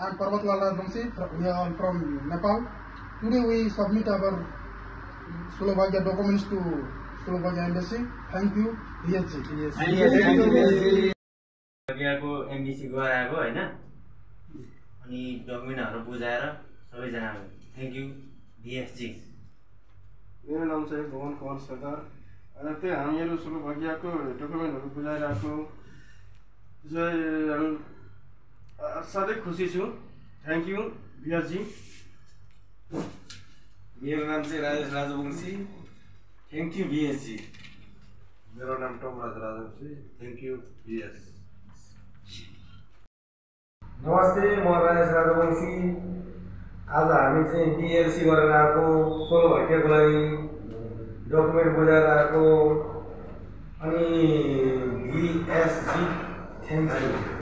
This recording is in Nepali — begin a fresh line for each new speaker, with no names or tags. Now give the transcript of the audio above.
I'm Parvatlal Rajvanshi. We are all from Nepal. Today we submit our Slovakia documents to Slovakia embassy. Thank you, VSG.
को एमबीसी गएर आएको हैन अनि डकुमेन्टहरु बुझाएर सबैजना थ्यांक यू VSG।
मेरो नाम चाहिँ भुवन कुमार सरदार। अनि त्यही हामीहरु स्लोभाकियाको डकुमेन्टहरु बुझाएर आएको चाहिँ साथै खुसी छु। Thank you VSG।
मेरो नाम चाहिँ Rajesh Rajbanshi. Thank you VSG।
मेरो नाम Tamraj Rajbanshi. Thank you VSG।
नमस्ते, म राजेश राजवंशी। आज हामी चाहिँ BLC गरेर आएको, स्लोभाकियाको लागि डकुमेन्ट बुझाएर आएको अनि VSG थ्यांक यू।